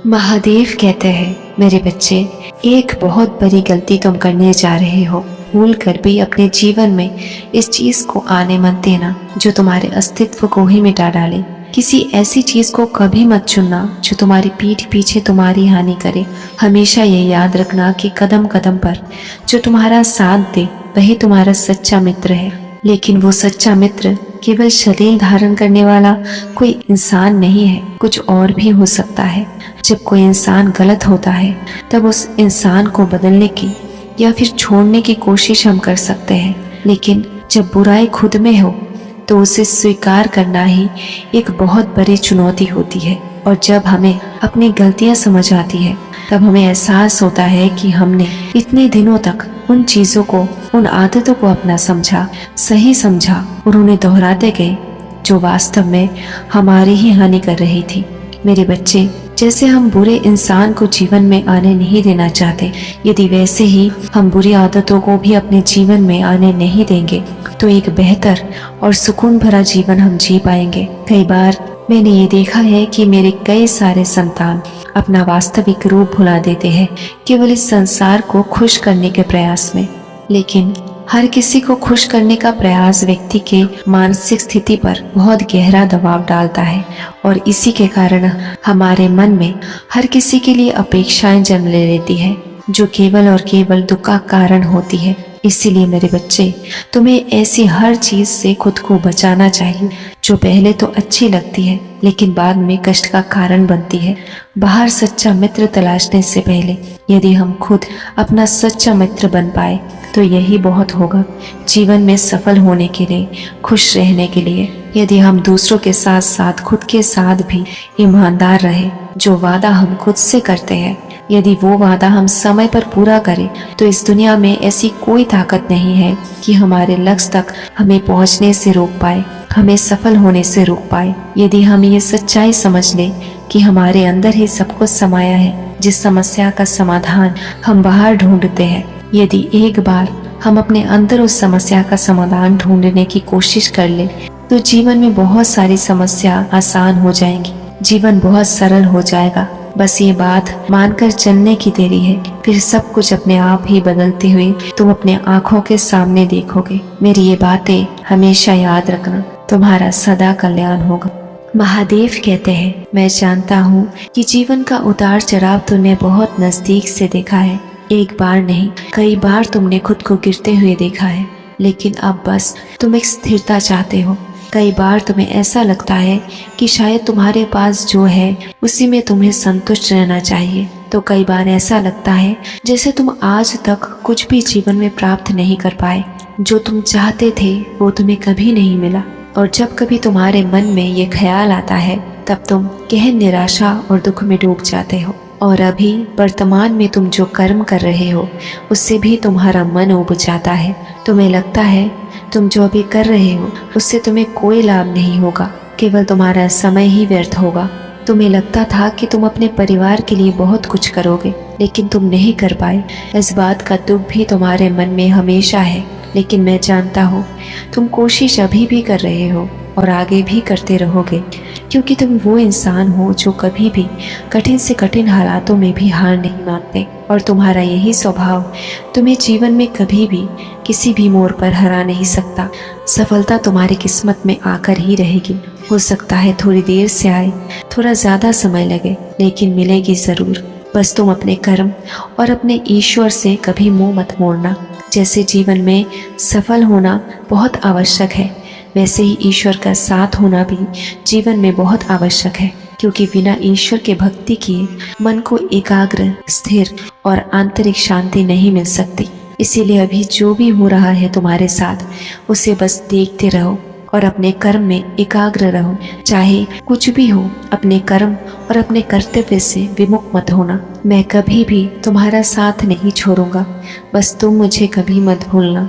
महादेव कहते हैं, मेरे बच्चे, एक बहुत बड़ी गलती तुम करने जा रहे हो। भूल कर भी अपने जीवन में इस चीज को आने मत देना जो तुम्हारे अस्तित्व को ही मिटा डाले। किसी ऐसी चीज को कभी मत चुनना जो तुम्हारी पीठ पीछे तुम्हारी हानि करे। हमेशा ये याद रखना कि कदम कदम पर जो तुम्हारा साथ दे वही तुम्हारा सच्चा मित्र है। लेकिन वो सच्चा मित्र केवल शरीर धारण करने वाला कोई इंसान नहीं है, कुछ और भी हो सकता है। जब कोई इंसान गलत होता है तब उस इंसान को बदलने की या फिर छोड़ने की कोशिश हम कर सकते हैं, लेकिन जब बुराई खुद में हो तो उसे स्वीकार करना ही एक बहुत बड़ी चुनौती होती है। और जब हमें अपनी गलतियां समझ आती है तब हमें एहसास होता है कि हमने इतने दिनों तक उन चीज़ों को, उन आदतों को अपना समझा, सही समझा और उन्हें दोहराते गए जो वास्तव में हमारी ही हानि कर रही थी। मेरे बच्चे, जैसे हम बुरे इंसान को जीवन में आने नहीं देना चाहते, यदि वैसे ही हम बुरी आदतों को भी अपने जीवन में आने नहीं देंगे तो एक बेहतर और सुकून भरा जीवन हम जी पाएंगे। कई बार मैंने ये देखा है कि मेरे कई सारे संतान अपना वास्तविक रूप भुला देते हैं केवल इस संसार को खुश करने के प्रयास में। लेकिन हर किसी को खुश करने का प्रयास व्यक्ति के मानसिक स्थिति पर बहुत गहरा दबाव डालता है और इसी के कारण हमारे मन में हर किसी के लिए अपेक्षाएं जन्म ले लेती है जो केवल और केवल दुख का कारण होती है। इसीलिए मेरे बच्चे, तुम्हें ऐसी हर चीज से खुद को बचाना चाहिए जो पहले तो अच्छी लगती है लेकिन बाद में कष्ट का कारण बनती है। बाहर सच्चा मित्र तलाशने से पहले यदि हम खुद अपना सच्चा मित्र बन पाए तो यही बहुत होगा जीवन में सफल होने के लिए, खुश रहने के लिए। यदि हम दूसरों के साथ साथ खुद के साथ भी ईमानदार रहे, जो वादा हम खुद से करते हैं यदि वो वादा हम समय पर पूरा करें तो इस दुनिया में ऐसी कोई ताकत नहीं है कि हमारे लक्ष्य तक हमें पहुंचने से रोक पाए, हमें सफल होने से रोक पाए। यदि हम ये सच्चाई समझ लें कि हमारे अंदर ही सब कुछ समाया है, जिस समस्या का समाधान हम बाहर ढूंढते हैं, यदि एक बार हम अपने अंदर उस समस्या का समाधान ढूंढने की कोशिश कर ले तो जीवन में बहुत सारी समस्या आसान हो जाएंगी, जीवन बहुत सरल हो जाएगा। बस ये बात मानकर चलने की देरी है, फिर सब कुछ अपने आप ही बदलते हुए तुम अपने आंखों के सामने देखोगे। मेरी ये बातें हमेशा याद रखना, तुम्हारा सदा कल्याण होगा। महादेव कहते हैं, मैं जानता हूँ कि जीवन का उतार चढ़ाव तुमने बहुत नजदीक से देखा है। एक बार नहीं, कई बार तुमने खुद को गिरते हुए देखा है, लेकिन अब बस तुम एक स्थिरता चाहते हो। कई बार तुम्हें ऐसा लगता है कि शायद तुम्हारे पास जो है उसी में तुम्हें संतुष्ट रहना चाहिए। तो कई बार ऐसा लगता है जैसे तुम आज तक कुछ भी जीवन में प्राप्त नहीं कर पाए, जो तुम चाहते थे वो तुम्हें कभी नहीं मिला। और जब कभी तुम्हारे मन में ये ख्याल आता है तब तुम गहन निराशा और दुख में डूब जाते हो। और अभी वर्तमान में तुम जो कर्म कर रहे हो उससे भी तुम्हारा मन उब जाता है। तुम्हें लगता है तुम जो अभी कर रहे हो उससे तुम्हें कोई लाभ नहीं होगा, केवल तुम्हारा समय ही व्यर्थ होगा। तुम्हें लगता था कि तुम अपने परिवार के लिए बहुत कुछ करोगे लेकिन तुम नहीं कर पाए। इस बात का दुख भी तुम्हारे मन में हमेशा है, लेकिन मैं जानता हूँ तुम कोशिश अभी भी कर रहे हो और आगे भी करते रहोगे, क्योंकि तुम वो इंसान हो जो कभी भी कठिन से कठिन हालातों में भी हार नहीं मानते। और तुम्हारा यही स्वभाव तुम्हें जीवन में कभी भी किसी भी मोड़ पर हरा नहीं सकता। सफलता तुम्हारी किस्मत में आकर ही रहेगी। हो सकता है थोड़ी देर से आए, थोड़ा ज़्यादा समय लगे, लेकिन मिलेगी ज़रूर। बस तुम अपने कर्म और अपने ईश्वर से कभी मुंह मत मोड़ना। जैसे जीवन में सफल होना बहुत आवश्यक है, वैसे ही ईश्वर का साथ होना भी जीवन में बहुत आवश्यक है, क्योंकि बिना ईश्वर के भक्ति किए मन को एकाग्र, स्थिर और आंतरिक शांति नहीं मिल सकती। इसीलिए अभी जो भी हो रहा है तुम्हारे साथ उसे बस देखते रहो और अपने कर्म में एकाग्र रहो। चाहे कुछ भी हो, अपने कर्म और अपने कर्तव्य से विमुख मत होना। मैं कभी भी तुम्हारा साथ नहीं छोड़ूंगा, बस तुम मुझे कभी मत भूलना।